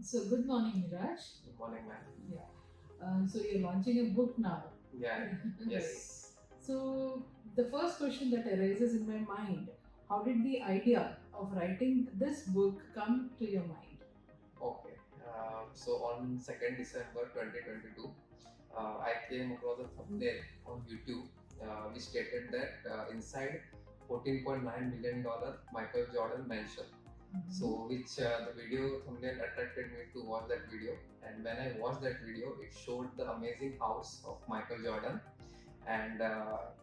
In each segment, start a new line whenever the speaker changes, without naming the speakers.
So good morning, Miraj.
Good morning, ma'am.
Yeah. So you're launching a book now.
Yeah.
Right.
Yes.
So the first question that arises in my mind: how did the idea of writing this book come to your mind?
Okay. So on 2nd December 2022, I came across a thumbnail on YouTube which stated that inside $14.9 million Michael Jordan mansion. So, which the video thumbnail attracted me to watch that video. And when I watched that video, it showed the amazing house of Michael Jordan, and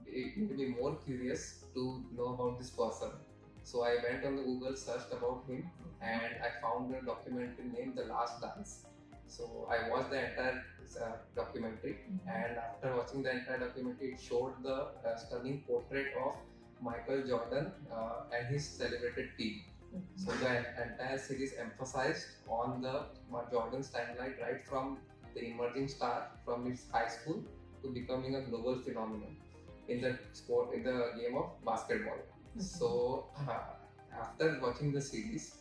it made me more curious to know about this person. So I went on the Google, searched about him, and I found a documentary named The Last Dance. So I watched the entire documentary, and after watching the entire documentary, it showed the stunning portrait of Michael Jordan and his celebrated team. So the entire series emphasized on the Jordan's timeline, right from the emerging star from his high school to becoming a global phenomenon in the sport, in the game of basketball. So after watching the series,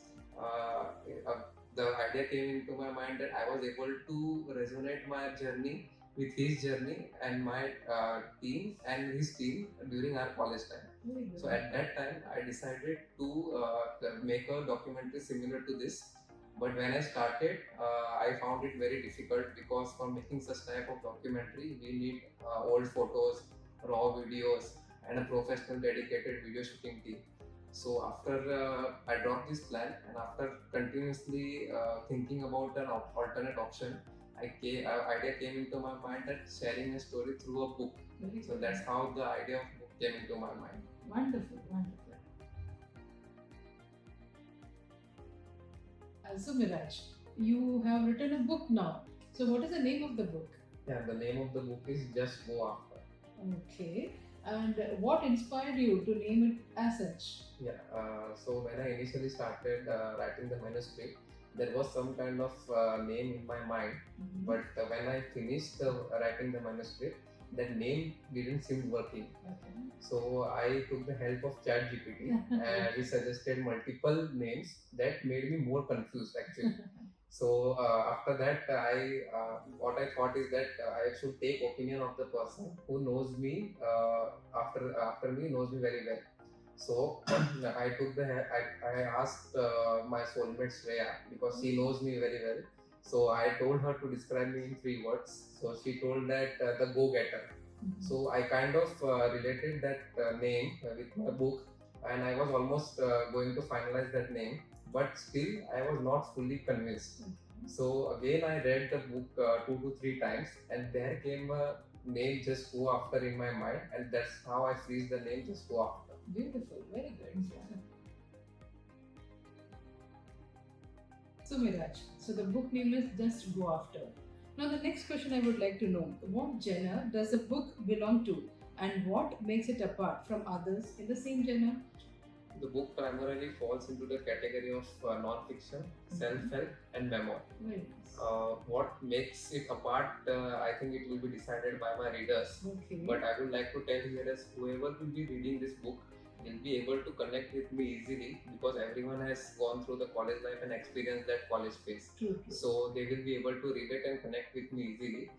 the idea came into my mind that I was able to resonate my journey with his journey and my team and his team during our college time. So at that time, I decided to make a documentary similar to this. But when I started, I found it very difficult because for making such type of documentary, we need old photos, raw videos, and a professional dedicated video shooting team. So after I dropped this plan, and after continuously thinking about an alternate option, idea came into my mind that sharing a story through a book. So that's how the idea of book came into my mind.
Wonderful, wonderful. So Miraj, you have written a book now. So what is the name of the book?
Yeah, the name of the book is Just Go After.
Okay. And what inspired you to name it as such?
Yeah, so when I initially started writing the manuscript, there was some kind of name in my mind. But when I finished writing the manuscript, that name didn't seem working.
Okay.
So I took the help of ChatGPT and he suggested multiple names that made me more confused actually. So after that, what I thought is that I should take opinion of the person who knows me after me knows me very well. So I took the I asked my soulmate Shreya because she knows me very well. So I told her to describe me in 3 words. So she told that the go-getter. So I kind of related that name with my book, and I was almost going to finalize that name, but still I was not fully convinced. So again, I read the book 2 to 3 times, and there came a name Just Go After in my mind, and that's how I freeze the name Just Go After.
Beautiful, very good. So Miraj, so the book name is Just Go After. Now the next question I would like to know, what genre does the book belong to and what makes it apart from others in the same genre?
The book primarily falls into the category of non-fiction, self-help, and memoir.
Very nice.
What makes it apart, I think it will be decided by my readers.
Okay.
But I would like to tell here as whoever will be reading this book will be able to connect with me easily because everyone has gone through the college life and experienced that college phase.
True.
So they will be able to relate and connect with me easily.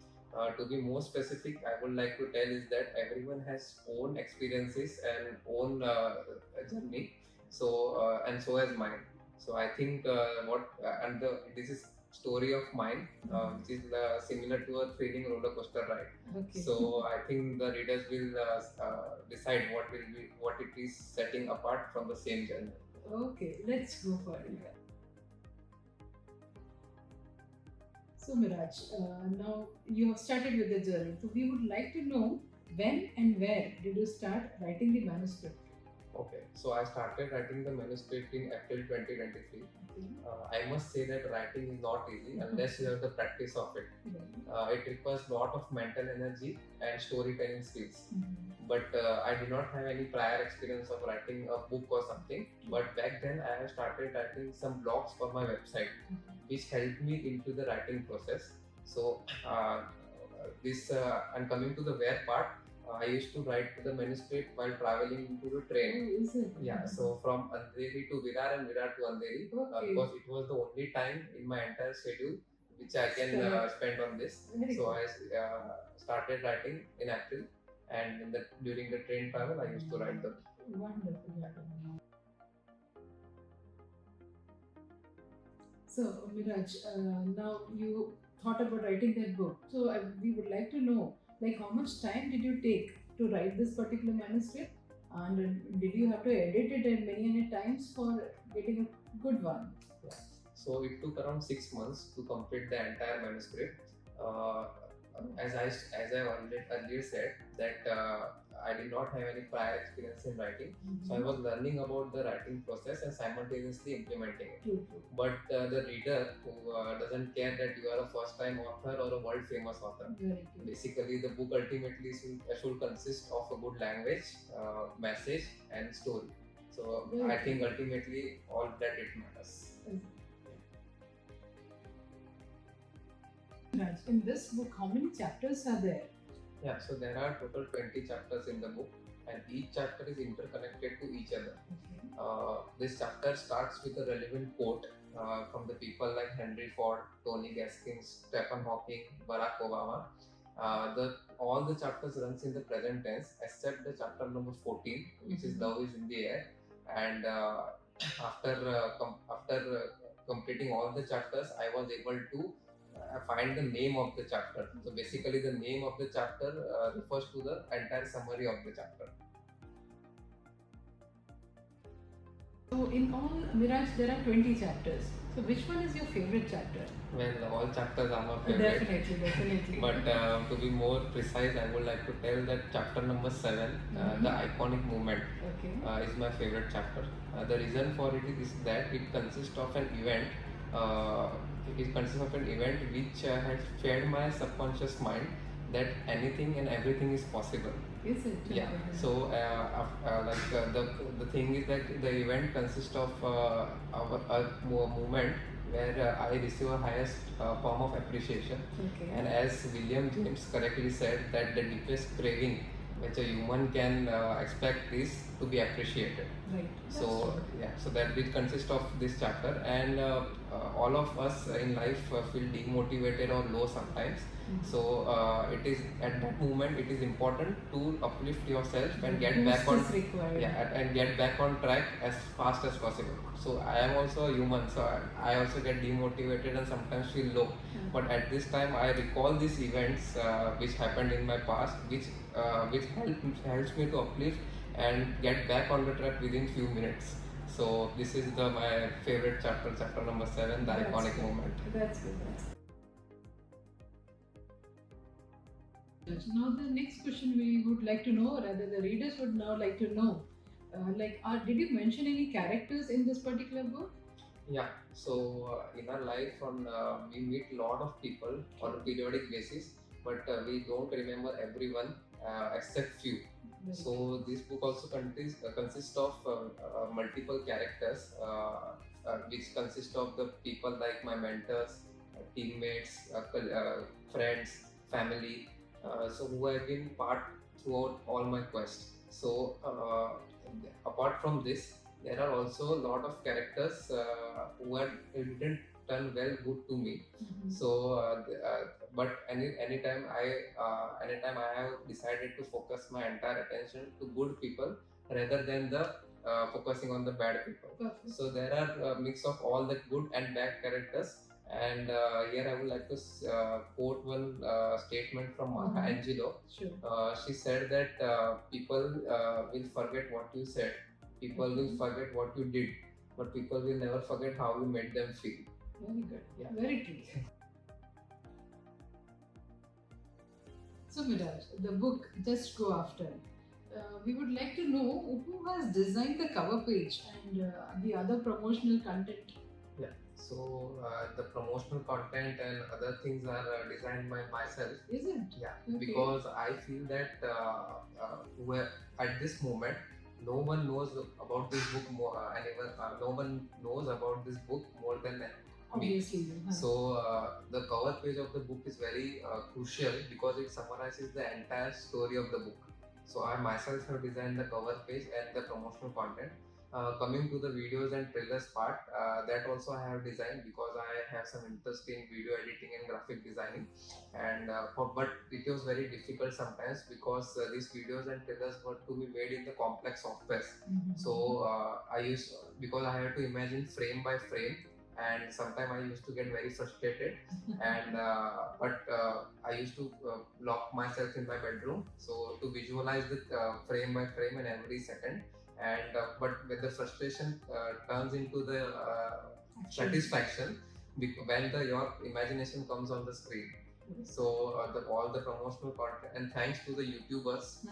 To be more specific, I would like to tell is that everyone has own experiences and own journey. So and so has mine. So I think this is story of mine, which is similar to a thrilling roller coaster ride.
Okay.
So I think the readers will decide what it is setting apart from the same genre.
Okay, let's go for it. So Miraj, now you have started with the journey. So we would like to know when and where did you start writing the manuscript?
Okay, so I started writing the manuscript in April 2023.
Okay.
I must say that writing is not easy unless you have the practice of it. It requires a lot of mental energy and storytelling skills. But I did not have any prior experience of writing a book or something. But back then, I have started writing some blogs for my website, which helped me into the writing process. So, and coming to the where part, I used to write the manuscript while traveling into the train.
Oh, is it?
Yeah, so from Andheri to Virar and Virar to Andheri,
Okay.
because it was the only time in my entire schedule which I can spend on this.
Very
So
good.
I started writing in April, and during the train travel, I used to write the.
Wonderful. So, Miraj, now you thought about writing that book. So, we would like to know, like, how much time did you take to write this particular manuscript? And did you have to edit it many times for getting a good one?
Yeah. So it took around 6 months to complete the entire manuscript. Uh, as I earlier said that I did not have any prior experience in writing, so I was learning about the writing process and simultaneously implementing it.
True.
But the reader who doesn't care that you are a first-time author or a world-famous author,
Very good.
basically the book ultimately should consist of a good language, message, and story. So
Very
I
good.
think ultimately all that it matters.
Miraj, in this book, how many chapters are there?
Yeah, so there are total 20 chapters in the book, and each chapter is interconnected to each other.
Okay.
This chapter starts with a relevant quote from the people like Henry Ford, Tony Gaskins, Stephen Hawking, Barack Obama. All the chapters runs in the present tense except the chapter number 14, which is Love is in the Air. And after completing all the chapters, I was able to find the name of the chapter. So basically, the name of the chapter refers to the entire summary of the chapter.
So, in all, Miraj, there are 20 chapters. So, which one is your favorite chapter?
Well, all chapters are my favorite.
Definitely.
But to be more precise, I would like to tell that chapter number 7, the iconic moment,
Okay.
is my favorite chapter. The reason for it is that it consists of an event. It consists of an event which has fed my subconscious mind that anything and everything is possible.
Is it?
Yeah. So the thing is that the event consists of a moment where I receive a highest form of appreciation.
Okay.
And as William James correctly said, that the deepest craving which a human can expect is to be appreciated.
Right.
So yeah, so that it consists of this chapter, and all of us in life feel demotivated or low sometimes. So it is at that moment it is important to uplift yourself and get back on and get back on track as fast as possible. So I am also a human, so I also get demotivated and sometimes feel low. But at this time I recall these events which happened in my past, which helps me to uplift and get back on the track within few minutes. So this is my favorite chapter, chapter number 7, the iconic moment.
That's good. Now the next question we would like to know, or rather the readers would now like to know, did you mention any characters in this particular book?
Yeah, so in our life we meet a lot of people on a periodic basis, but we don't remember everyone except few. So this book also consists of multiple characters, which consist of the people like my mentors, teammates, friends, family, so who have been part throughout all my quests. So apart from this, there are also a lot of characters who didn't turn well good to me. So but anytime I have decided to focus my entire attention to good people rather than the focusing on the bad people.
Perfect.
So there are a mix of all the good and bad characters, and here I would like to quote one statement from Maya Angelou.
Sure.
She said that people will forget what you said, people will forget what you did, but people will never forget how you made them feel.
Very good.
Yeah.
Very true. So Miraj, the book Just Go After. We would like to know who has designed the cover page and the other promotional content.
Yeah. So the promotional content and other things are designed by myself.
Is it?
Yeah.
Okay.
Because I feel that at this moment, no one knows about this book more. No one knows about this book more than me.
Obviously.
So the cover page of the book is very crucial because it summarizes the entire story of the book. So I myself have designed the cover page and the promotional content. Coming to the videos and trailers part, that also I have designed because I have some interest in video editing and graphic designing. And but it was very difficult sometimes because these videos and trailers were to be made in the complex softwares. So I used, because I had to imagine frame by frame, and sometimes I used to get very frustrated. And I used to lock myself in my bedroom so to visualize the frame by frame and every second. And but when the frustration turns into the satisfaction when your imagination comes on the screen. So all the promotional content, and thanks to the YouTubers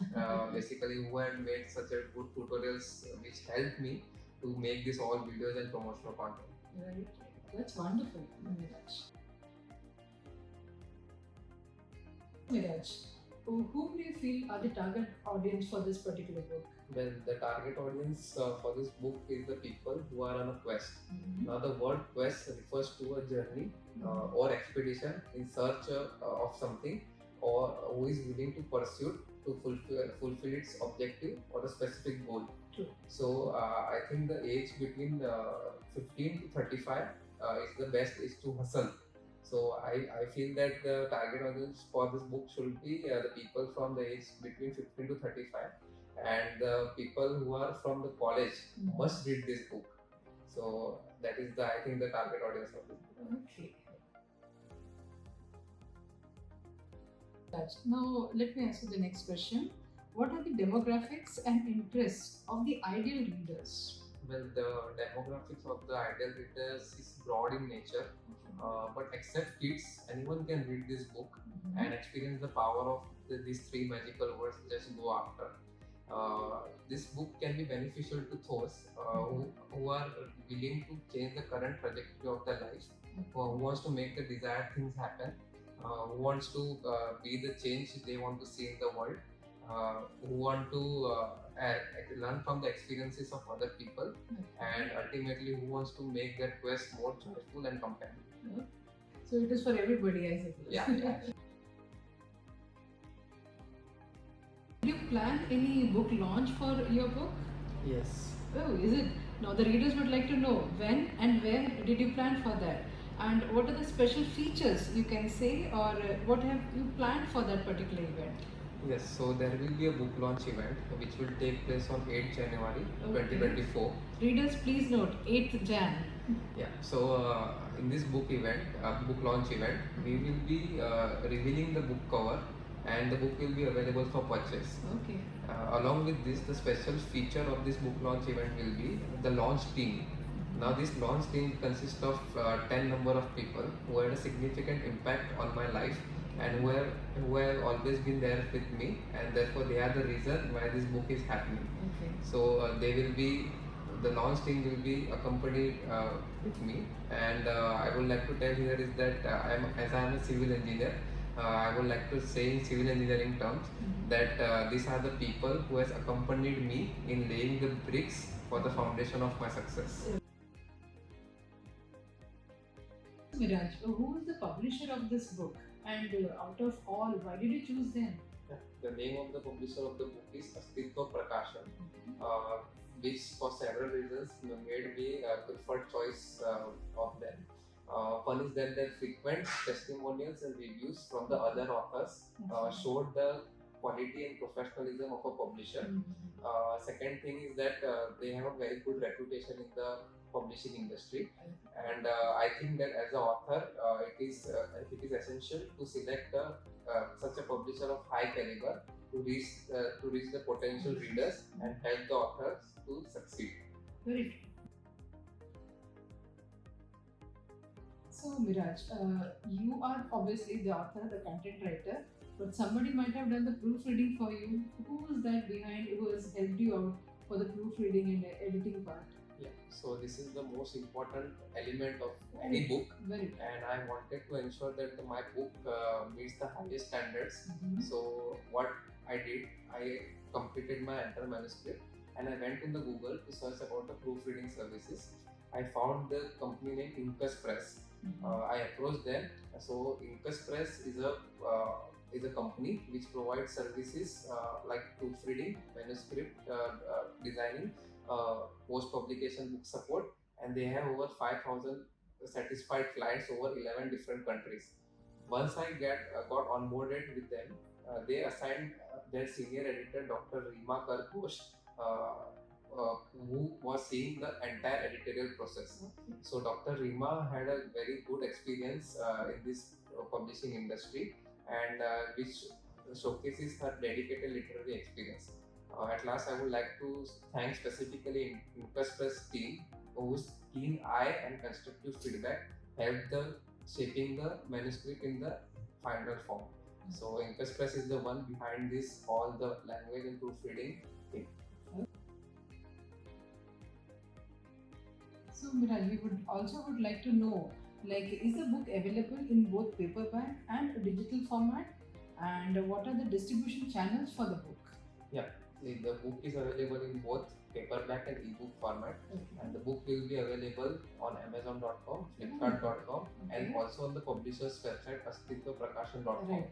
basically who had made such a good tutorials which helped me to make this all videos and promotional content.
Right. That's wonderful, Mirajj. Mirajj, whom do you feel are the target audience for this particular book?
Well, the target audience for this book is the people who are on a quest. Now, the word quest refers to a journey or expedition in search of something, or who is willing to pursue to fulfill its objective or a specific goal.
True.
So, I think the age between 15 to 35 is the best age to hustle. So I feel that the target audience for this book should be the people from the age between 15 to 35, and the people who are from the college must read this book. So that is the, I think, the target audience of this book.
Okay. Now let me ask you the next question. What are the demographics and interests of the ideal readers?
Well, the demographics of the ideal readers is broad in nature, but except kids, anyone can read this book and experience the power of these three magical words, just go after. This book can be beneficial to those who are willing to change the current trajectory of their life, who wants to make the desired things happen, who wants to be the change they want to see in the world, who want to learn from the experiences of other people, and ultimately who wants to make their quest more joyful and compelling.
So it is for everybody, I suppose.
Yeah.
Do you plan any book launch for your book?
Yes.
Oh, is it? Now the readers would like to know when and where did you plan for that? And what are the special features you can say, or what have you planned for that particular event?
Yes, so there will be a book launch event which will take place on 8th January 2024.
Readers, please note 8th Jan.
Yeah, so in this book launch event, we will be revealing the book cover, and the book will be available for purchase.
Okay.
Along with this, the special feature of this book launch event will be the launch team. Now, this launch team consists of 10 number of people who had a significant impact on my life, and who have always been there with me, and therefore they are the reason why this book is happening.
Okay.
So the launch team will be accompanied with me, and I would like to tell here is that as I am a civil engineer, I would like to say in civil engineering terms that these are the people who has accompanied me in laying the bricks for the foundation of my success.
Mirajj, who is the publisher of this book? And out of all, why did you choose them?
The name of the publisher of the book is Astitva Prakashan, which for several reasons made me a preferred choice of them. One is that their frequent testimonials and reviews from the other authors showed the quality and professionalism of a publisher. Second thing is that they have a very good reputation in the publishing industry, and I think that as an author, it is essential to select such a publisher of high caliber to reach the potential readers and help the authors to succeed.
Very true. So Mirajj, you are obviously the author, the content writer, but somebody might have done the proofreading for you. Who is that behind who has helped you out for the proofreading and the editing part?
Yeah, so this is the most important element of any book, and I wanted to ensure that my book meets the highest standards. So what I did, I completed my entire manuscript, and I went in the Google to search about the proofreading services. I found the company name Incus Press. I approached them. So Incus Press is a is a company which provides services like proofreading, manuscript designing, post-publication book support, and they have over 5,000 satisfied clients over 11 different countries. Once I got onboarded with them, they assigned their senior editor, Dr. Rima Karkosh, who was seeing the entire editorial process.
Okay.
So Dr. Rima had a very good experience in this publishing industry, and which showcases her dedicated literary experience. At last, I would like to thank specifically Impress Press team, whose keen eye and constructive feedback helped the shaping the manuscript in the final form. So Impress Press is the one behind this, all the language and proofreading thing.
So Miraj, we would like to know, like, is the book available in both paperback and digital format, and what are the distribution channels for the book?
Yeah, the book is available in both paperback and ebook format, and the book will be available on Amazon.com, Flipkart.com, and also on the publisher's website, astitwaprakashan.com.
Right.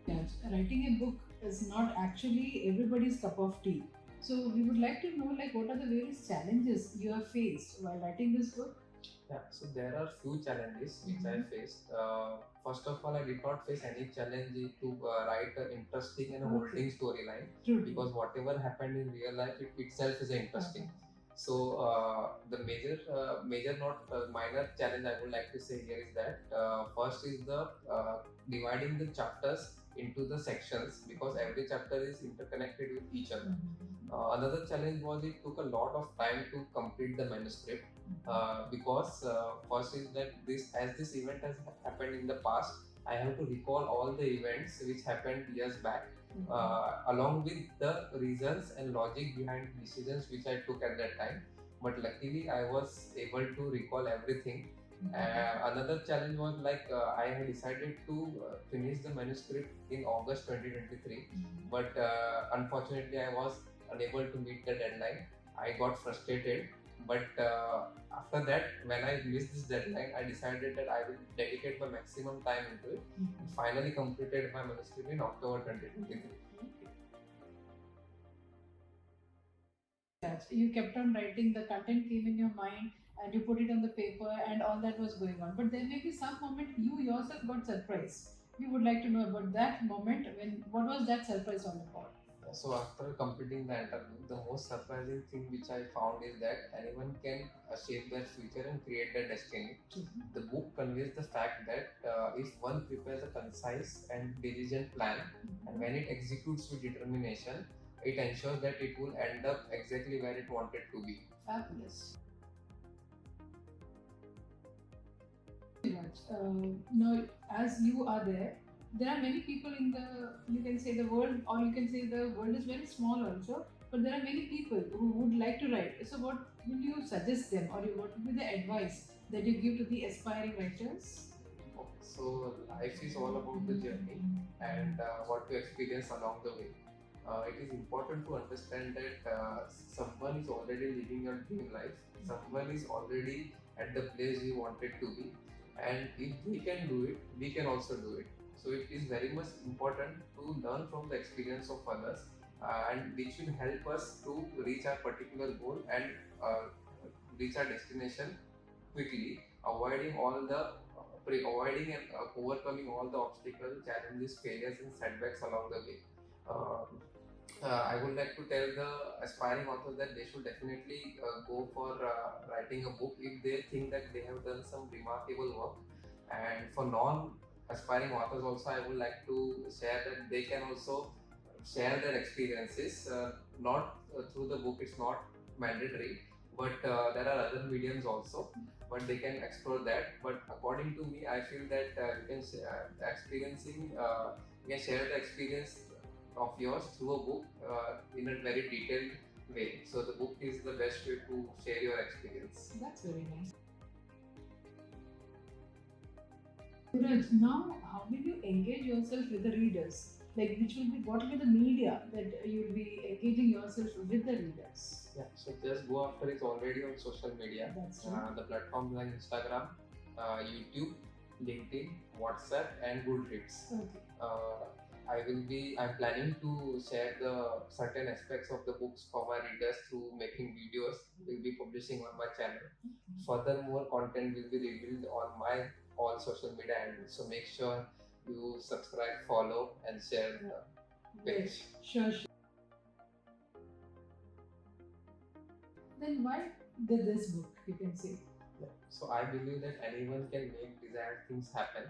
Yes, writing a book is not actually everybody's cup of tea. So we would like to know, like, what are the various challenges you have faced while writing this book?
Yeah, so there are few challenges which I faced. First of all, I did not face any challenge to write an interesting and a holding storyline, because whatever happened in real life, it itself is interesting. So the major not minor challenge I would like to say here is that first is the dividing the chapters into the sections, because every chapter is interconnected with each other. Another challenge was it took a lot of time to complete the manuscript, because first is that this event has happened in the past, I have to recall all the events which happened years back, along with the reasons and logic behind decisions which I took at that time. But luckily, I was able to recall everything. Another challenge was like I had decided to finish the manuscript in August 2023, but unfortunately, I was unable to meet the deadline. I got frustrated, but after that, when I missed this deadline, I decided that I will dedicate my maximum time into it. Finally completed my manuscript in October 2023.
Yes, you kept on writing, the content came in your mind, and you put it on the paper, and all that was going on. But there may be some moment you yourself got surprised. We would like to know about that moment. What was that surprise all about?
So after completing the entire book, the most surprising thing which I found is that anyone can shape their future and create their destiny. The book conveys the fact that if one prepares a concise and diligent plan, and when it executes with determination, it ensures that it will end up exactly where it wanted to be.
Fabulous. Now, as you are there are many people in you can say the world, or you can say the world is very small also, but there are many people who would like to write. So what will you suggest them, or what would be the advice that you give to the aspiring writers?
Okay, so life is all about the journey and what you experience along the way. It is important to understand that someone is already living your dream life, someone is already at the place you wanted to be, and if we can do it, we can also do it. So it is very much important to learn from the experience of others, and which will help us to reach our particular goal and reach our destination quickly, avoiding all the avoiding and overcoming all the obstacles, challenges, failures, and setbacks along the way. Uh, I would like to tell the aspiring authors that they should definitely go for writing a book if they think that they have done some remarkable work. And for non-aspiring authors also, I would like to share that they can also share their experiences, not through the book, it's not mandatory, but there are other mediums also, but they can explore that. But according to me, I feel that you can you can share the experience of yours through a book in a very detailed way. So the book is the best way to share your experience.
That's very nice. Miraj, now how will you engage yourself with the readers? Like, what will be the media that you'll be engaging yourself with the readers?
Yeah, so just go after it's already on social media.
That's right.
The platforms like Instagram, YouTube, LinkedIn, WhatsApp, and Goodreads.
Okay.
I'm planning to share the certain aspects of the books for my readers through making videos. We'll be publishing on my channel. Furthermore, content will be revealed on my all social media handles. So make sure you subscribe, follow, and share the
Great.
page.
Sure. Then why did this book, you can say?
So I believe that anyone can make desired things happen,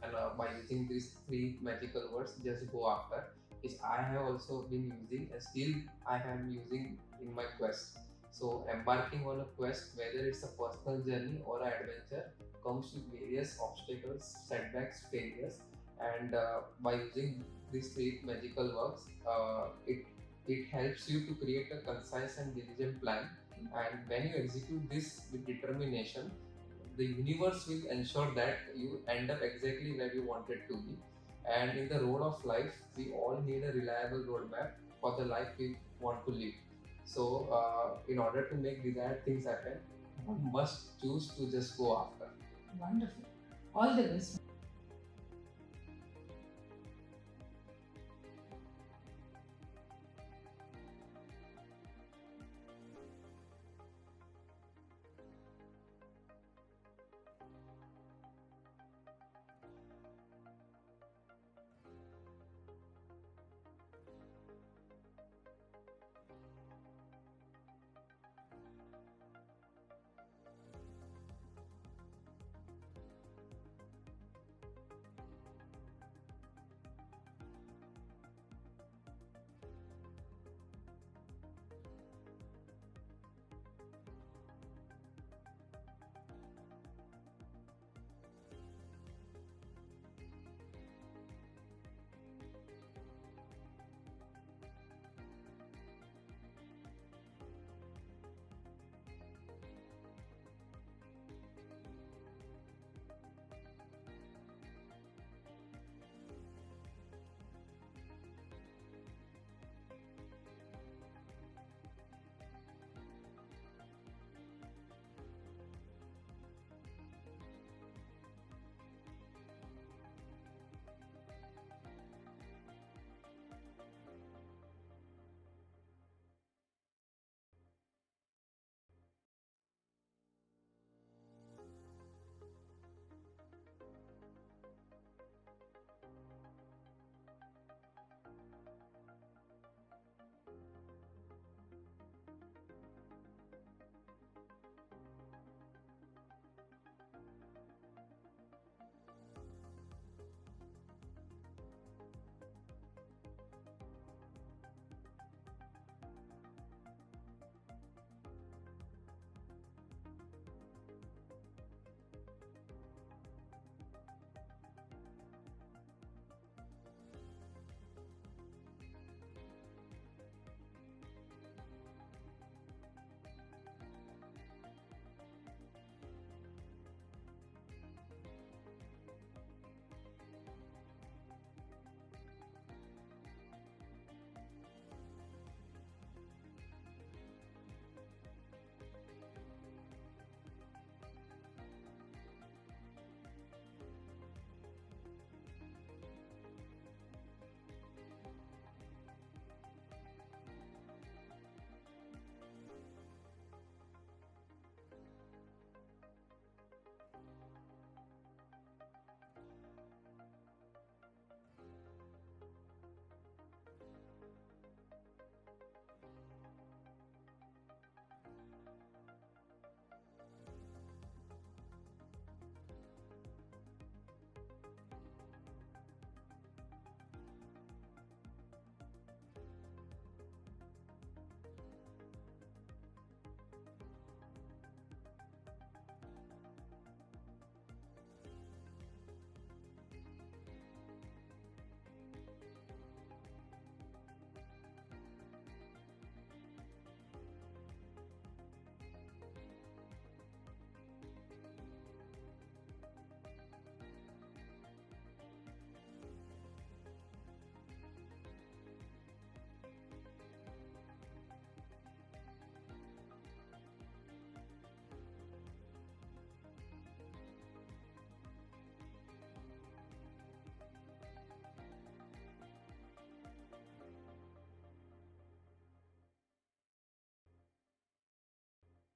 and by using these three magical words, just go after. Which I have also been using, and still I am using in my quest. So embarking on a quest, whether it's a personal journey or an adventure, comes with various obstacles, setbacks, failures, and by using these three magical words, it helps you to create a concise and diligent plan. And when you execute this with determination, the universe will ensure that you end up exactly where you wanted to be. And in the road of life, we all need a reliable roadmap for the life we want to live. So, in order to make desired things happen, one must choose to just go after.
Wonderful. All the best.